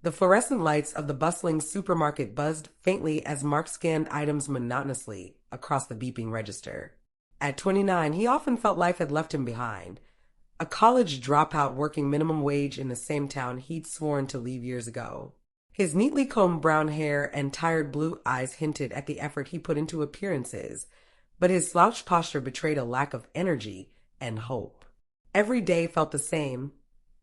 The fluorescent lights of the bustling supermarket buzzed faintly as Mark scanned items monotonously across the beeping register. At 29, he often felt life had left him behind. A college dropout working minimum wage in the same town he'd sworn to leave years ago. His neatly combed brown hair and tired blue eyes hinted at the effort he put into appearances, but his slouched posture betrayed a lack of energy and hope. Every day felt the same.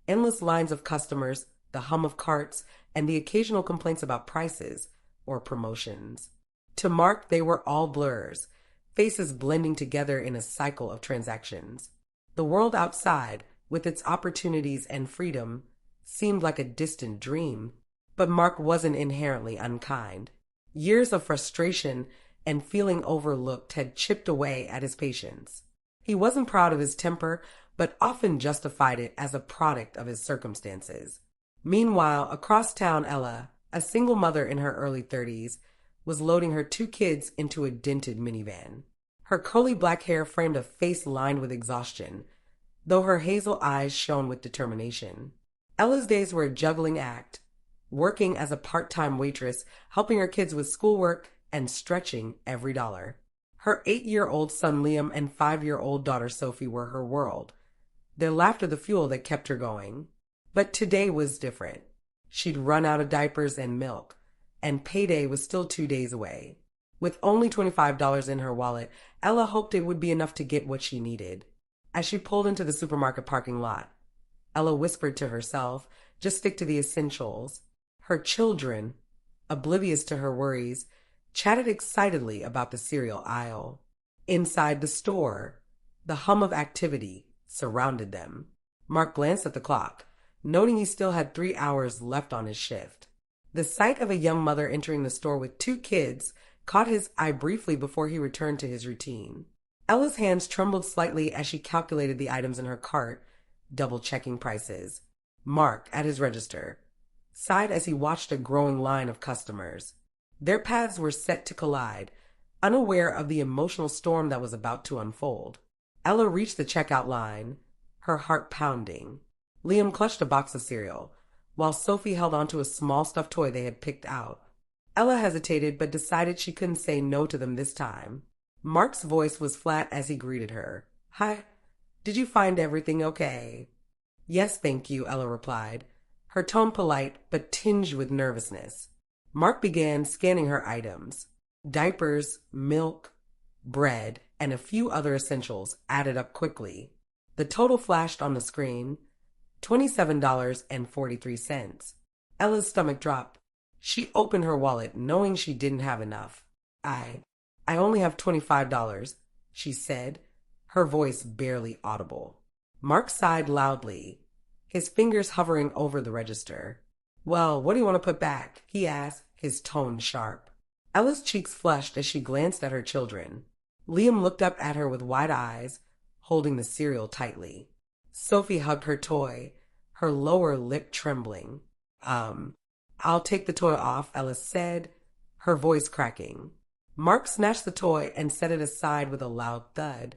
Endless lines of customers, the hum of carts, and the occasional complaints about prices or promotions. To Mark, they were all blurs, faces blending together in a cycle of transactions. The world outside, with its opportunities and freedom, seemed like a distant dream. But Mark wasn't inherently unkind. Years of frustration and feeling overlooked had chipped away at his patience. He wasn't proud of his temper, but often justified it as a product of his circumstances. Meanwhile, across town, Ella, a single mother in her early 30s, was loading her 2 kids into a dented minivan. Her curly black hair framed a face lined with exhaustion, though her hazel eyes shone with determination. Ella's days were a juggling act, working as a part-time waitress, helping her kids with schoolwork, and stretching every dollar. Her 8-year-old son Liam and 5-year-old daughter Sophie were her world, their laughter the fuel that kept her going. But today was different. She'd run out of diapers and milk, and payday was still 2 days away. With only $25 in her wallet, Ella hoped it would be enough to get what she needed. As she pulled into the supermarket parking lot, Ella whispered to herself, just stick to the essentials. Her children, oblivious to her worries, chatted excitedly about the cereal aisle. Inside the store, the hum of activity surrounded them. Mark glanced at the clock, noting he still had 3 hours left on his shift. The sight of a young mother entering the store with 2 kids caught his eye briefly before he returned to his routine. Ella's hands trembled slightly as she calculated the items in her cart, double-checking prices. Mark, at his register, sighed as he watched a growing line of customers. Their paths were set to collide, unaware of the emotional storm that was about to unfold. Ella reached the checkout line, her heart pounding. Liam clutched a box of cereal, while Sophie held onto a small stuffed toy they had picked out. Ella hesitated but decided she couldn't say no to them this time. Mark's voice was flat as he greeted her. "Hi, did you find everything okay?" "Yes, thank you," Ella replied, her tone polite but tinged with nervousness. Mark began scanning her items. Diapers, milk, bread, and a few other essentials added up quickly. The total flashed on the screen, $27.43. Ella's stomach dropped. She opened her wallet, knowing she didn't have enough. I only have $25, she said, her voice barely audible. Mark sighed loudly, his fingers hovering over the register. "Well, what do you want to put back?" he asked, his tone sharp. Ella's cheeks flushed as she glanced at her children. Liam looked up at her with wide eyes, holding the cereal tightly. Sophie hugged her toy, her lower lip trembling. I'll take the toy off," Ella said, her voice cracking. Mark snatched the toy and set it aside with a loud thud,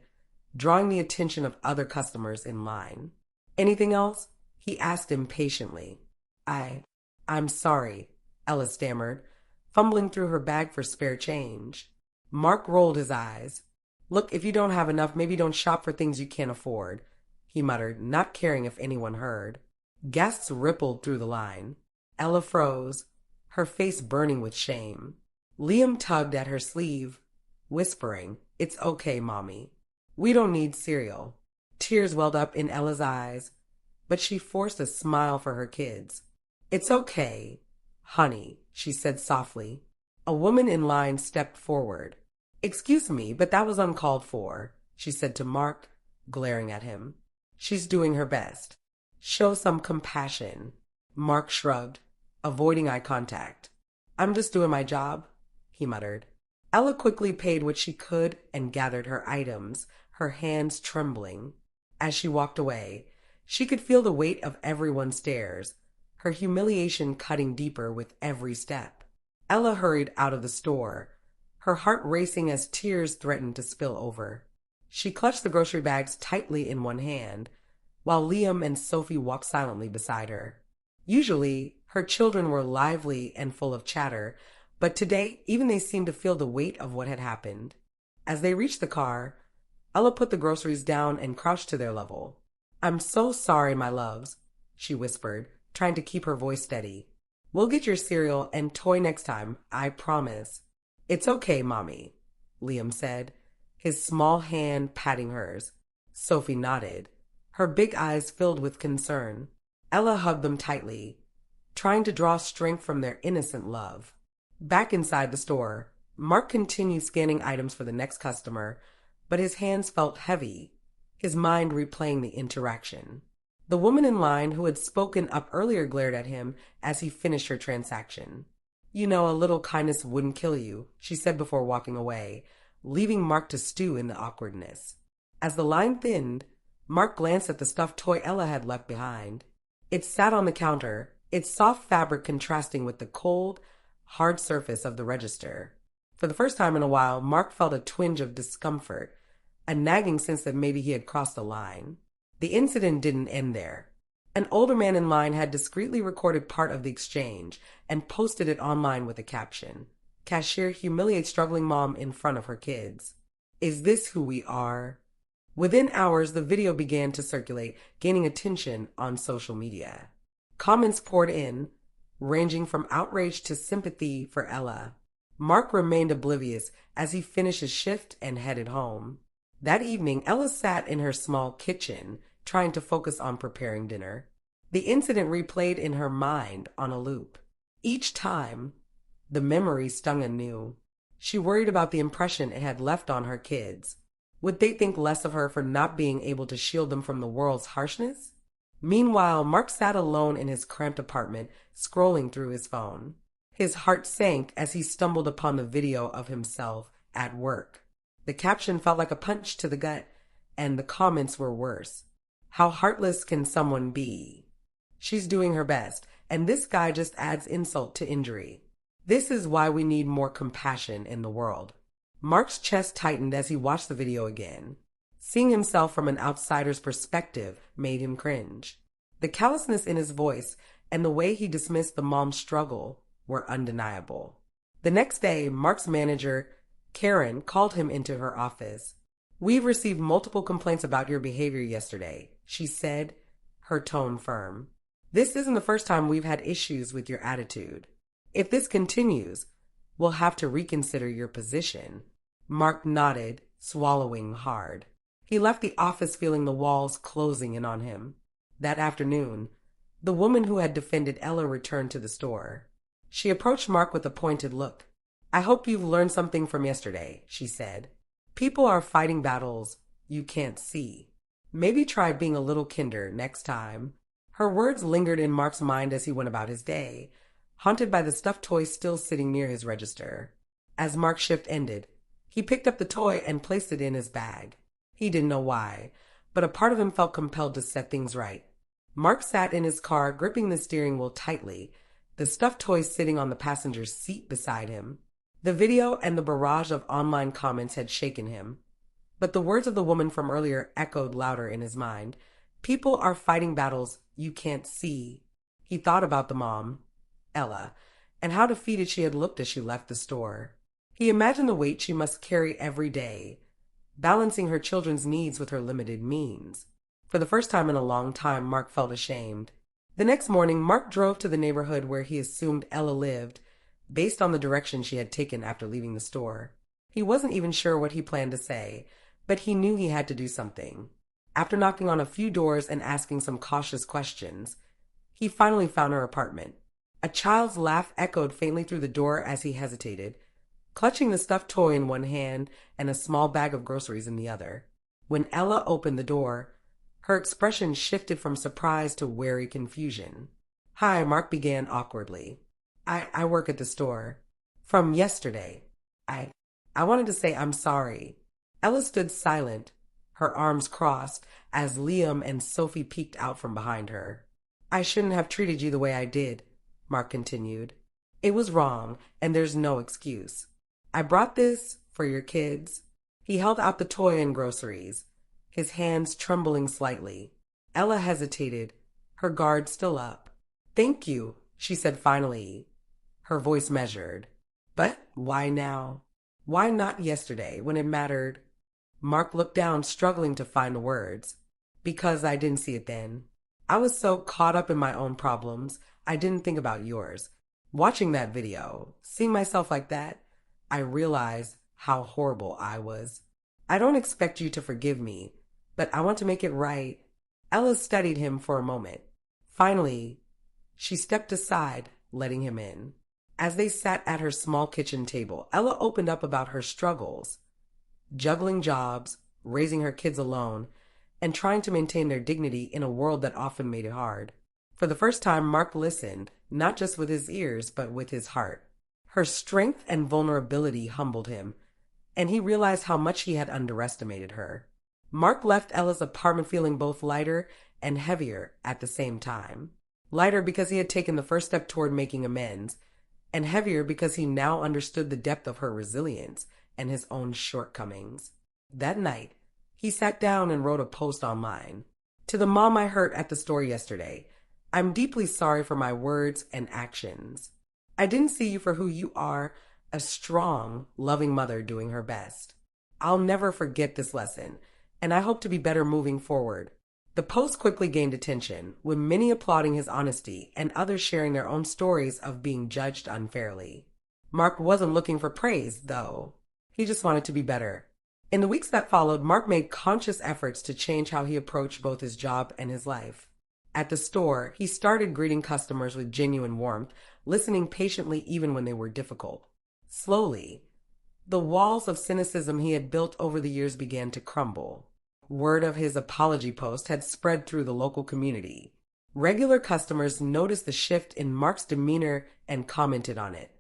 drawing the attention of other customers in line. "Anything else?" he asked impatiently. I'm sorry," Ella stammered, fumbling through her bag for spare change. Mark rolled his eyes. "Look, if you don't have enough, maybe don't shop for things you can't afford," he muttered, not caring if anyone heard. Gasps rippled through the line. Ella froze, her face burning with shame. Liam tugged at her sleeve, whispering, "It's okay, Mommy. We don't need cereal." Tears welled up in Ella's eyes, but she forced a smile for her kids. "It's okay, honey," she said softly. A woman in line stepped forward. "Excuse me, but that was uncalled for," she said to Mark, glaring at him. "She's doing her best. Show some compassion." Mark shrugged, avoiding eye contact. "I'm just doing my job," he muttered. Ella quickly paid what she could and gathered her items, her hands trembling. As she walked away, she could feel the weight of everyone's stares, her humiliation cutting deeper with every step. Ella hurried out of the store, her heart racing as tears threatened to spill over. She clutched the grocery bags tightly in one hand, while Liam and Sophie walked silently beside her. Usually, Her children were lively and full of chatter, but today even they seemed to feel the weight of what had happened. As they reached the car, Ella put the groceries down and crouched to their level. "I'm so sorry, my loves," she whispered, trying to keep her voice steady. "We'll get your cereal and toy next time, I promise." "It's okay, Mommy," Liam said, his small hand patting hers. Sophie nodded, her big eyes filled with concern. Ella hugged them tightly, trying to draw strength from their innocent love. Back inside the store, Mark continued scanning items for the next customer, but his hands felt heavy, his mind replaying the interaction. The woman in line who had spoken up earlier glared at him as he finished her transaction. "You know, a little kindness wouldn't kill you," she said before walking away, leaving Mark to stew in the awkwardness. As the line thinned, Mark glanced at the stuffed toy Ella had left behind. It sat on the counter, its soft fabric contrasting with the cold, hard surface of the register. For the first time in a while, Mark felt a twinge of discomfort, a nagging sense that maybe he had crossed the line. The incident didn't end there. An older man in line had discreetly recorded part of the exchange and posted it online with a caption: "Cashier humiliates struggling mom in front of her kids. Is this who we are?" Within hours, the video began to circulate, gaining attention on social media. Comments poured in, ranging from outrage to sympathy for Ella. Mark remained oblivious as he finished his shift and headed home. That evening, Ella sat in her small kitchen, trying to focus on preparing dinner. The incident replayed in her mind on a loop. Each time, the memory stung anew. She worried about the impression it had left on her kids. Would they think less of her for not being able to shield them from the world's harshness? Meanwhile, Mark sat alone in his cramped apartment, scrolling through his phone. His heart sank as he stumbled upon the video of himself at work. The caption felt like a punch to the gut, and the comments were worse. "How heartless can someone be? She's doing her best, and this guy just adds insult to injury. This is why we need more compassion in the world." Mark's chest tightened as he watched the video again. Seeing himself from an outsider's perspective made him cringe. The callousness in his voice and the way he dismissed the mom's struggle were undeniable. The next day, Mark's manager, Karen, called him into her office. "We've received multiple complaints about your behavior yesterday," she said, her tone firm. "This isn't the first time we've had issues with your attitude. If this continues, we'll have to reconsider your position." Mark nodded, swallowing hard. He left the office feeling the walls closing in on him. That afternoon, the woman who had defended Ella returned to the store. She approached Mark with a pointed look. "I hope you've learned something from yesterday," she said. "People are fighting battles you can't see. Maybe try being a little kinder next time." Her words lingered in Mark's mind as he went about his day, haunted by the stuffed toy still sitting near his register. As Mark's shift ended, he picked up the toy and placed it in his bag. He didn't know why, but a part of him felt compelled to set things right. Mark sat in his car, gripping the steering wheel tightly, the stuffed toy sitting on the passenger's seat beside him. The video and the barrage of online comments had shaken him, but the words of the woman from earlier echoed louder in his mind. People are fighting battles you can't see. He thought about the mom, Ella, and how defeated she had looked as she left the store. He imagined the weight she must carry every day, balancing her children's needs with her limited means. For the first time in a long time, Mark felt ashamed. The next morning, Mark drove to the neighborhood where he assumed Ella lived, based on the direction she had taken after leaving the store. He wasn't even sure what he planned to say, but he knew he had to do something. After knocking on a few doors and asking some cautious questions, he finally found her apartment. A child's laugh echoed faintly through the door as he hesitated, clutching the stuffed toy in one hand and a small bag of groceries in the other. When Ella opened the door, her expression shifted from surprise to wary confusion. "Hi," Mark began awkwardly. I work at the store. From yesterday. I wanted to say I'm sorry." Ella stood silent, her arms crossed, as Liam and Sophie peeked out from behind her. "I shouldn't have treated you the way I did," Mark continued. "It was wrong, and there's no excuse. I brought this for your kids." He held out the toy and groceries, his hands trembling slightly. Ella hesitated, her guard still up. "Thank you," she said finally, her voice measured. But why now? Why not yesterday when it mattered? Mark looked down, struggling to find words. Because I didn't see it then. I was so caught up in my own problems, I didn't think about yours. Watching that video, seeing myself like that, I realized how horrible I was. I don't expect you to forgive me, but I want to make it right. Ella studied him for a moment. Finally, she stepped aside, letting him in. As they sat at her small kitchen table, Ella opened up about her struggles, juggling jobs, raising her kids alone, and trying to maintain their dignity in a world that often made it hard. For the first time, Mark listened, not just with his ears, but with his heart. Her strength and vulnerability humbled him, and he realized how much he had underestimated her. Mark left Ella's apartment feeling both lighter and heavier at the same time. Lighter because he had taken the first step toward making amends, and heavier because he now understood the depth of her resilience and his own shortcomings. That night, he sat down and wrote a post online. To the mom I hurt at the store yesterday, I'm deeply sorry for my words and actions. I didn't see you for who you are, a strong, loving mother doing her best. I'll never forget this lesson, and I hope to be better moving forward. The post quickly gained attention, with many applauding his honesty and others sharing their own stories of being judged unfairly. Mark wasn't looking for praise, though. He just wanted to be better. In the weeks that followed, Mark made conscious efforts to change how he approached both his job and his life. At the store, he started greeting customers with genuine warmth, listening patiently even when they were difficult. Slowly, the walls of cynicism he had built over the years began to crumble. Word of his apology post had spread through the local community. Regular customers noticed the shift in Mark's demeanor and commented on it.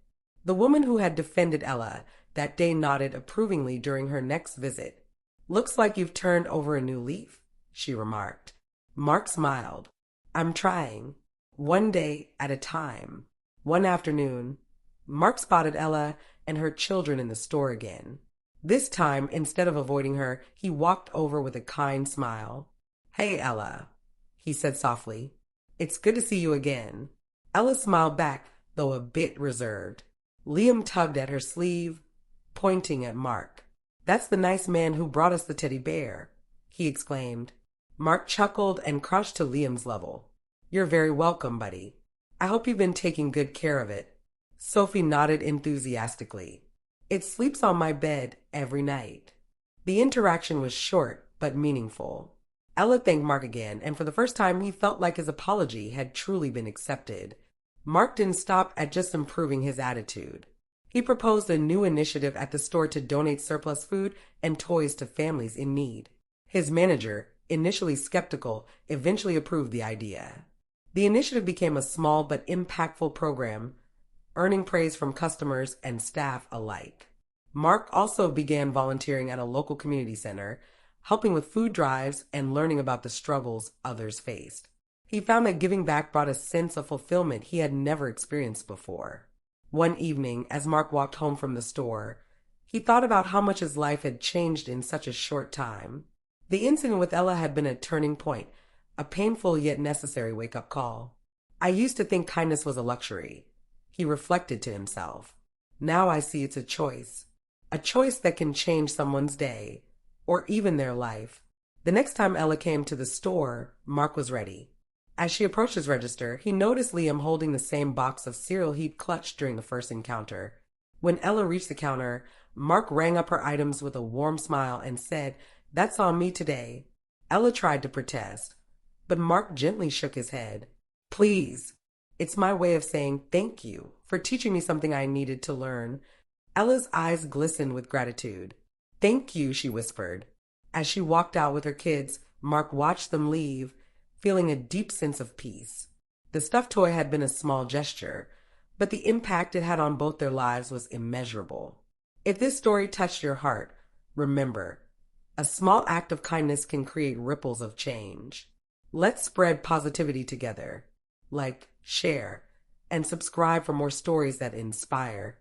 The woman who had defended Ella that day nodded approvingly during her next visit. Looks like you've turned over a new leaf, she remarked. Mark smiled. I'm trying. One day at a time. One afternoon, Mark spotted Ella and her children in the store again. This time, instead of avoiding her, he walked over with a kind smile. Hey, Ella, he said softly. It's good to see you again. Ella smiled back, though a bit reserved. Liam tugged at her sleeve, pointing at Mark. That's the nice man who brought us the teddy bear, he exclaimed. Mark chuckled and crouched to Liam's level. You're very welcome, buddy. I hope you've been taking good care of it. Sophie nodded enthusiastically. It sleeps on my bed every night. The interaction was short but meaningful. Ella thanked Mark again, and for the first time he felt like his apology had truly been accepted. Mark didn't stop at just improving his attitude. He proposed a new initiative at the store to donate surplus food and toys to families in need. His manager, initially skeptical, eventually approved the idea. The initiative became a small but impactful program, earning praise from customers and staff alike. Mark also began volunteering at a local community center, helping with food drives and learning about the struggles others faced. He found that giving back brought a sense of fulfillment he had never experienced before. One evening, as Mark walked home from the store, he thought about how much his life had changed in such a short time. The incident with Ella had been a turning point, a painful yet necessary wake-up call. I used to think kindness was a luxury, he reflected to himself. Now I see it's a choice that can change someone's day, or even their life. The next time Ella came to the store, Mark was ready. As she approached his register, he noticed Liam holding the same box of cereal he'd clutched during the first encounter. When Ella reached the counter, Mark rang up her items with a warm smile and said, "That's on me today." Ella tried to protest, but Mark gently shook his head. "Please. It's my way of saying thank you for teaching me something I needed to learn." Ella's eyes glistened with gratitude. "Thank you," she whispered. As she walked out with her kids, Mark watched them leave, feeling a deep sense of peace. The stuffed toy had been a small gesture, but the impact it had on both their lives was immeasurable. If this story touched your heart, remember, a small act of kindness can create ripples of change. Let's spread positivity together. Like, share, and subscribe for more stories that inspire.